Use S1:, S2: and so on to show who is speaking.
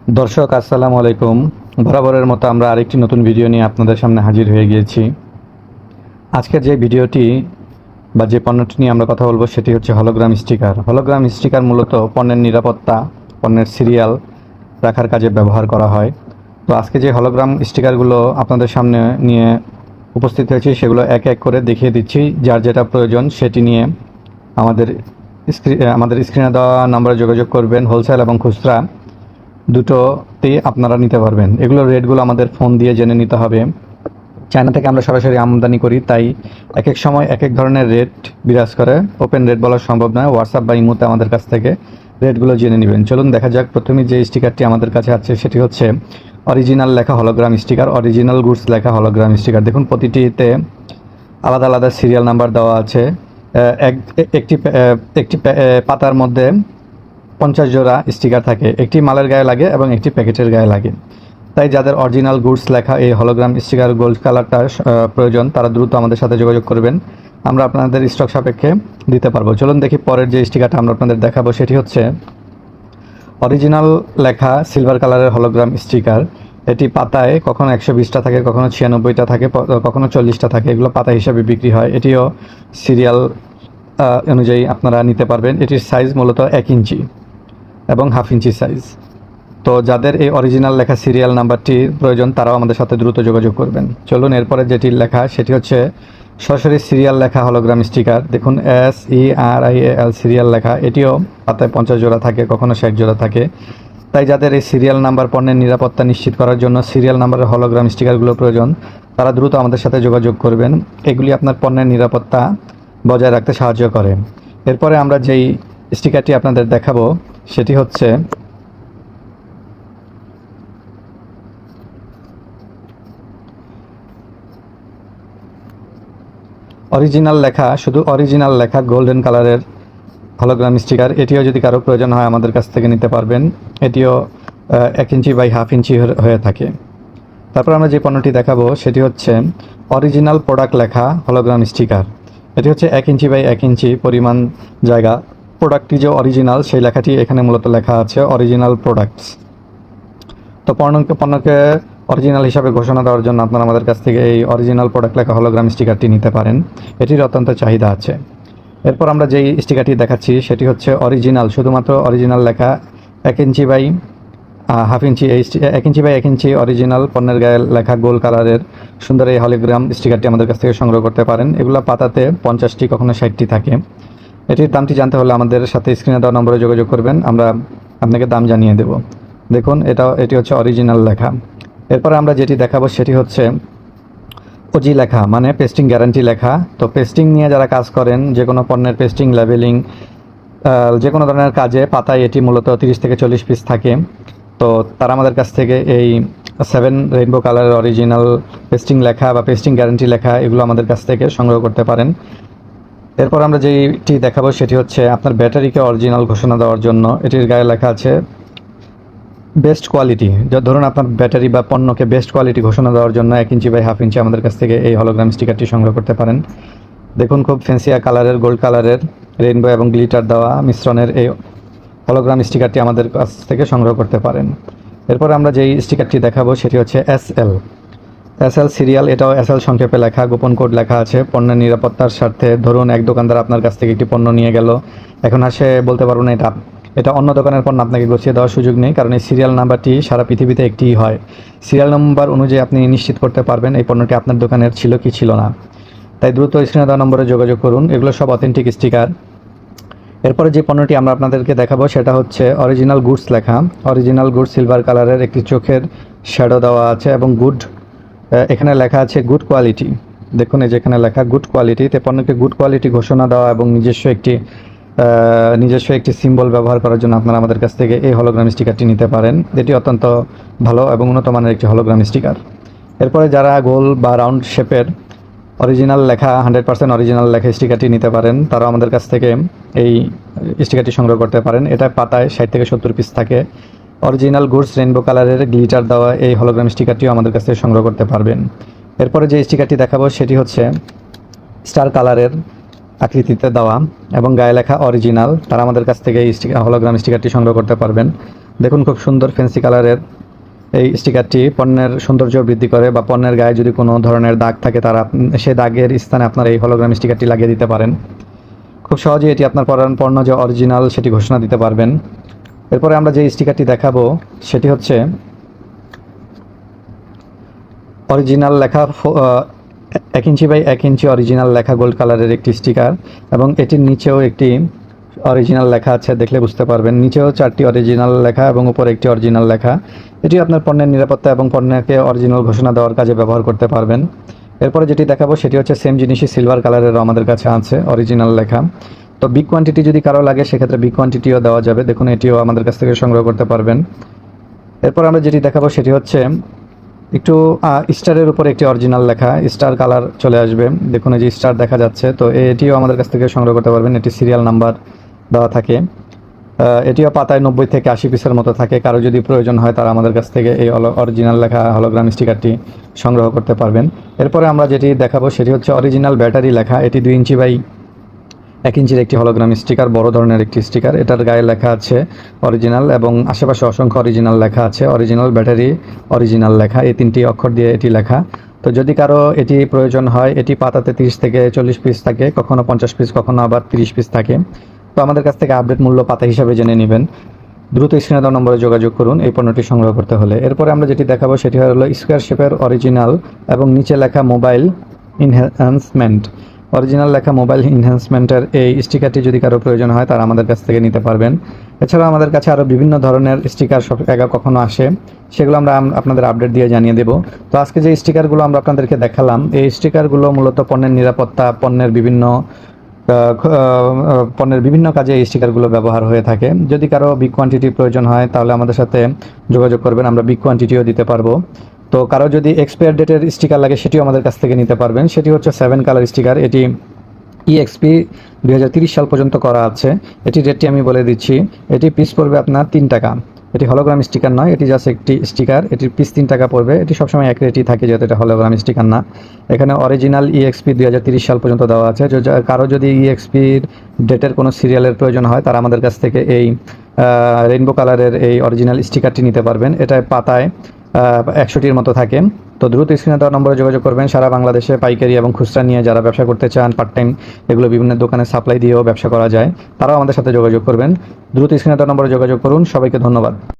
S1: দর্শক আসসালামু আলাইকুম। বরাবরের মতো আমরা আরেকটি নতুন ভিডিও নিয়ে আপনাদের সামনে হাজির হয়ে গিয়েছি। আজকের যে ভিডিওটি বা যে পণ্যটি নিয়ে আমরা কথা বলবো সেটি হচ্ছে হলোগ্রাম স্টিকার। হলোগ্রাম স্টিকার মূলত পণ্যের নিরাপত্তা, পণ্যের সিরিয়াল রাখার কাজে ব্যবহার করা হয়। তো আজকে যে হলোগ্রাম স্টিকারগুলো আপনাদের সামনে নিয়ে উপস্থিত হয়েছি সেগুলো এক এক করে দেখিয়ে দিচ্ছি। যার যেটা প্রয়োজন সেটি নিয়ে আমাদের স্ক্রিনে দেওয়া নম্বরে যোগাযোগ করবেন। হোলসেল এবং খুচরা দুটোতেই আপনারা নিতে পারবেন। এগুলোর রেটগুলো আমাদের ফোন দিয়ে জেনে নিতে হবে। চায়না থেকে আমরা সরাসরি আমদানি করি, তাই এক এক সময় এক এক ধরনের রেট বিরাজ করে। ওপেন রেট বলা সম্ভব নয়। হোয়াটসঅ্যাপ বা ইমোতে আমাদের কাছ থেকে রেটগুলো জেনে নেবেন। চলুন দেখা যাক। প্রথমে যে স্টিকারটি আমাদের কাছে আছে সেটি হচ্ছে অরিজিনাল লেখা হলোগ্রাম স্টিকার, অরিজিনাল গুডস লেখা হলোগ্রাম স্টিকার। দেখুন প্রতিটিতে আলাদা আলাদা সিরিয়াল নাম্বার দেওয়া আছে। একটি পাতার মধ্যে 50 জোড়া স্টিকার থাকে। একটি মালের গায়ে লাগে এবং একটি প্যাকেটের গায়ে লাগে। তাই যাদের অরিজিনাল গুডস লেখা এই হলোগ্রাম স্টিকার গোল্ড কালারটা প্রয়োজন তারা দ্রুত আমাদের সাথে যোগাযোগ করবেন। আমরা আপনাদের স্টক সাপেক্ষে দিতে পারবো। চলুন দেখি পরের যে স্টিকারটা আমরা আপনাদের দেখাবো সেটি হচ্ছে অরিজিনাল লেখা সিলভার কালারের হলোগ্রাম স্টিকার। এটি পাতায় কখনো 120টা থাকে, কখনো 96টা থাকে, কখনো 40টা থাকে। এগুলো পাতা হিসাবে বিক্রি হয়। এটিও সিরিয়াল অনুযায়ী আপনারা নিতে পারবেন। এটির সাইজ মূলত 1 ইঞ্চি এবং হাফ ইঞ্চি সাইজ। তো যাদের এই অরিজিনাল লেখা সিরিয়াল নাম্বারটি প্রয়োজন তারাও আমাদের সাথে দ্রুত যোগাযোগ করবেন। চলুন এরপরে যেটি লেখা সেটি হচ্ছে সরাসরি সিরিয়াল লেখা হলোগ্রাম স্টিকার। দেখুন SERIAL সিরিয়াল লেখা। এটিও পাতায় 50 জোড়া থাকে, কখনো 60 জোড়া থাকে। তাই যাদের এই সিরিয়াল নাম্বার পণ্যের নিরাপত্তা নিশ্চিত করার জন্য সিরিয়াল নাম্বারের হলোগ্রাম স্টিকারগুলো প্রয়োজন তারা দ্রুত আমাদের সাথে যোগাযোগ করবেন। এগুলি আপনার পণ্যের নিরাপত্তা বজায় রাখতে সাহায্য করে। এরপরে আমরা যেই স্টিকারটি আপনাদের দেখাবো সেটি হচ্ছে অরিজিনাল লেখা, শুধু অরিজিনাল লেখা গোল্ডেন কালারের হলোগ্রাম স্টিকার। এটিও যদি কারো প্রয়োজন হয় আমাদের কাছ থেকে নিতে পারবেন। এটিও 1 ইঞ্চি বাই হাফ ইঞ্চি হয়ে থাকে। তারপর আমরা যে পণ্যটি দেখাবো সেটি হচ্ছে অরিজিনাল প্রোডাক্ট লেখা হলোগ্রাম স্টিকার। এটি হচ্ছে 1 ইঞ্চি বাই 1 ইঞ্চি পরিমাণ জায়গা। প্রোডাক্টটি যে অরিজিনাল সেই লেখাটি এখানে মূলত লেখা আছে অরিজিনাল প্রোডাক্টস। তো পণ্যকে অরিজিনাল হিসাবে ঘোষণা দেওয়ার জন্য আপনারা আমাদের কাছ থেকে এই অরিজিনাল প্রোডাক্ট লেখা হলোগ্রাম স্টিকারটি নিতে পারেন। এটির অত্যন্ত চাহিদা আছে। এরপর আমরা যেই স্টিকারটি দেখাচ্ছি সেটি হচ্ছে অরিজিনাল, শুধুমাত্র অরিজিনাল লেখা 1 ইঞ্চি বাই হাফ ইঞ্চি। এই 1 ইঞ্চি বাই 1 ইঞ্চি অরিজিনাল পণ্যের গায়ে লেখা গোল কালারের সুন্দর এই হলোগ্রাম স্টিকারটি আমাদের কাছ থেকে সংগ্রহ করতে পারেন। এগুলো পাতাতে 50টি কখনো 60টি থাকে। এটির দামটি জানতে হলে আমাদের সাথে স্ক্রিনে দেওয়া নম্বরে যোগাযোগ করবেন। আমরা আপনাকে দাম জানিয়ে দেব। দেখুন এটি হচ্ছে অরিজিনাল লেখা। এরপরে আমরা যেটি দেখাবো সেটি হচ্ছে ওজি লেখা, মানে পেস্টিং গ্যারান্টি লেখা। তো পেস্টিং নিয়ে যারা কাজ করেন, যে কোনো পণ্যের পেস্টিং, লেবেলিং, যে কোনো ধরনের কাজে পাতায় এটি মূলত 30 থেকে 40 পিস থাকে। তো তারা আমাদের কাছ থেকে এই 7 রেইনবো কালারের অরিজিনাল পেস্টিং লেখা বা পেস্টিং গ্যারান্টি লেখা এগুলো আমাদের কাছ থেকে সংগ্রহ করতে পারেন। এরপর আমরা যেটি দেখাবো সেটি হচ্ছে আপনার ব্যাটারিকে অরিজিনাল ঘোষণা দেওয়ার জন্য। এটির গায়ে লেখা আছে বেস্ট কোয়ালিটি। ধরুন আপনার ব্যাটারি বা পণ্যকে বেস্ট কোয়ালিটি ঘোষণা দেওয়ার জন্য 1 ইঞ্চি বাই হাফ ইঞ্চি আমাদের কাছ থেকে এই হলোগ্রাম স্টিকারটি সংগ্রহ করতে পারেন। দেখুন খুব ফ্যান্সিয়া কালারের, গোল্ড কালারের, রেইনবো এবং গ্লিটার দেওয়া মিশ্রণের এই হলোগ্রাম স্টিকারটি আমাদের কাছ থেকে সংগ্রহ করতে পারেন। এরপর আমরা যেই স্টিকারটি দেখাবো সেটি হচ্ছে SL সিরিয়াল। এটাও SL সংক্ষেপে লেখা, গোপন কোড লেখা আছে পণ্যের নিরাপত্তার স্বার্থে। ধরুন এক দোকানদার আপনার কাছ থেকে একটি পণ্য নিয়ে গেল, এখন আর সে বলতে পারবো না এটা অন্য দোকানের পণ্য, আপনাকে গুছিয়ে দেওয়ার সুযোগ নেই, কারণ এই সিরিয়াল নাম্বারটি সারা পৃথিবীতে একটিই হয়। সিরিয়াল নাম্বার অনুযায়ী আপনি নিশ্চিত করতে পারবেন এই পণ্যটি আপনার দোকানের ছিল কি ছিল না। তাই দ্রুত স্ক্রিনে দেওয়া নম্বরে যোগাযোগ করুন। এগুলো সব অথেন্টিক স্টিকার। এরপরে যে পণ্যটি আমরা আপনাদেরকে দেখাবো সেটা হচ্ছে অরিজিনাল গুডস লেখা। অরিজিনাল গুডস সিলভার কালারের, একটি চোখের শ্যাডো দেওয়া আছে এবং এখানে লেখা আছে গুড কোয়ালিটি। দেখুন এই যেখানে লেখা গুড কোয়ালিটি। তে পণ্যকে গুড কোয়ালিটি ঘোষণা দেওয়া এবং নিজস্ব একটি সিম্বল ব্যবহার করার জন্য আপনারা আমাদের কাছ থেকে এই হলোগ্রাম স্টিকারটি নিতে পারেন। এটি অত্যন্ত ভালো এবং উন্নত মানের একটি হলোগ্রাম স্টিকার। এরপরে যারা গোল বা রাউন্ড শেপের অরিজিনাল লেখা 100% অরিজিনাল লেখা স্টিকারটি নিতে পারেন, তারাও আমাদের কাছ থেকে এই স্টিকারটি সংগ্রহ করতে পারেন। এটা পাতায় 60 থেকে 70 পিস থাকে। অরিজিনাল গুডস রেইনবো কালারের গ্লিটার দেওয়া এই হলোগ্রাম স্টিকারটিও আমাদের কাছ থেকে সংগ্রহ করতে পারবেন। এরপরে যে স্টিকারটি দেখাবো সেটি হচ্ছে স্টার কালারের আকৃতিতে দেওয়া এবং গায়ে লেখা অরিজিনাল। তারা আমাদের কাছ থেকে এই হলোগ্রাম স্টিকারটি সংগ্রহ করতে পারবেন। দেখুন খুব সুন্দর ফ্যান্সি কালারের এই স্টিকারটি পণ্যের সৌন্দর্য বৃদ্ধি করে, বা পণ্যের গায়ে যদি কোনো ধরনের দাগ থাকে তারা সেই দাগের স্থানে আপনার এই হলোগ্রাম স্টিকারটি লাগিয়ে দিতে পারেন। খুব সহজেই এটি আপনার পণ্য যে অরিজিনাল সেটি ঘোষণা দিতে পারবেন। এরপরে আমরা যে স্টিকারটি দেখাবো সেটি হচ্ছে অরিজিনাল লেখা 1 ইঞ্চি বাই 1 ইঞ্চি অরিজিনাল লেখা গোল্ড কালারের একটি স্টিকার, এবং এটির নিচেও একটি অরিজিনাল লেখা আছে, দেখলে বুঝতে পারবেন। নিচেও 4টি অরিজিনাল লেখা এবং উপরে একটি অরিজিনাল লেখা। এটি আপনার পণ্যের নিরাপত্তা এবং পণ্যকে অরিজিনাল ঘোষণা দেওয়ার কাজে ব্যবহার করতে পারবেন। এরপরে যেটি দেখাবো সেটি হচ্ছে সেম জিনিসই সিলভার কালারেরও আমাদের কাছে আছে অরিজিনাল লেখা। তো বিগ কোয়ান্টিটি যদি কারো লাগে সেক্ষেত্রে বিগ কোয়ান্টিটিও দেওয়া যাবে, দেখুন এটিও আমাদের কাছ থেকে সংগ্রহ করতে পারবেন। এরপর আমরা যেটি দেখাবো সেটি হচ্ছে একটু স্টারের উপর একটি অরিজিনাল লেখা, স্টার কালার চলে আসবে, দেখুন এই যে স্টার দেখা যাচ্ছে। তো এটিও আমাদের কাছ থেকে সংগ্রহ করতে পারবেন, এটি সিরিয়াল নাম্বার দেওয়া থাকে। এটিও পাতায় 90 থেকে 80 পিসের মতো থাকে, কারো যদি প্রয়োজন হয় তারা আমাদের কাছ থেকে এই অরিজিনাল লেখা হলোগ্রাম স্টিকারটি সংগ্রহ করতে পারবেন। এরপরে আমরা যেটি দেখাবো সেটি হচ্ছে অরিজিনাল ব্যাটারি লেখা, এটি 2 ইঞ্চি বাই 1 ইঞ্চির একটি হলোগ্রাম স্টিকার, বড় ধরনের একটি স্টিকার। এটার গায়ে লেখা আছে অরিজিনাল এবং আশেপাশে অসংখ্য অরিজিনাল লেখা আছে। অরিজিনাল ব্যাটারি, অরিজিনাল লেখা, এই 3টি অক্ষর দিয়ে এটি লেখা। তো যদি কারো এটি প্রয়োজন হয়, এটি পাতাতে 30 থেকে 40 পিস থাকে, কখনো 50 পিস, কখনো আবার 30 পিস থাকে। তো আমাদের কাছ থেকে আপডেট মূল্য পাতা হিসাবে জেনে নেবেন। দ্রুত স্ক্রিনে দেওয়া নম্বরে যোগাযোগ করুন এই পণ্যটি সংগ্রহ করতে হলে। এরপরে আমরা যেটি দেখাবো সেটি হলো স্কোয়ার শেপের অরিজিনাল এবং নিচে লেখা মোবাইল ইনহ্যান্সমেন্ট। অরিজিনাল লেখা মোবাইল ইনহ্যান্সমেন্টের এই স্টিকারটি যদি কারো প্রয়োজন হয় তারা আমাদের কাছ থেকে নিতে পারবেন। এছাড়াও আমাদের কাছে আরও বিভিন্ন ধরনের স্টিকার সব জায়গা কখনো আসে, সেগুলো আমরা আপনাদের আপডেট দিয়ে জানিয়ে দেব। তো আজকে যে স্টিকারগুলো আমরা আপনাদেরকে দেখালাম, এই স্টিকারগুলো মূলত পণ্যের নিরাপত্তা, পণ্যের বিভিন্ন কাজে এই স্টিকারগুলো ব্যবহার হয়ে থাকে। যদি কারো বিগ কোয়ান্টিটি প্রয়োজন হয় তাহলে আমাদের সাথে যোগাযোগ করবেন, আমরা বিগ কোয়ান্টিটিও দিতে পারবো। তো কারো যদি এক্সপায়ার ডেটের স্টিকার লাগে সেটিও আমাদের কাছ থেকে নিতে পারবেন। সেটি হচ্ছে 7 কালার স্টিকার, এটি EXP 2030 সাল পর্যন্ত করা আছে। এটি রেটটি আমি বলে দিচ্ছি, এটি পিস পড়বে আপনার 3 টাকা। এটি হলোগ্রাম স্টিকার নয়, এটি জাস্ট একটি স্টিকার, এটির পিস 3 টাকা পড়বে। এটি সবসময় এক রেটই থাকে যেহেতু এটা হলোগ্রাম স্টিকার না। এখানে অরিজিনাল EXP 2030 সাল পর্যন্ত দেওয়া আছে। কারো যদি EXPর ডেটের কোনো সিরিয়ালের প্রয়োজন হয় তারা আমাদের কাছ থেকে এই রেইনবো কালারের এই অরিজিনাল স্টিকারটি নিতে পারবেন। এটা পাতায় 100টির মতো থাকে। তো দ্রুত স্ক্রিনে দেওয়া নম্বরে যোগাযোগ করবেন। সারা বাংলাদেশে পাইকারি এবং খুচরা নিয়ে যারা ব্যবসা করতে চান, পার্ট টাইম এগুলো বিভিন্ন দোকানে সাপ্লাই দিয়েও ব্যবসা করা যায়, তারাও আমাদের সাথে যোগাযোগ করবেন। দ্রুত স্ক্রিনে দেওয়া নম্বরে যোগাযোগ করুন। সবাইকে ধন্যবাদ।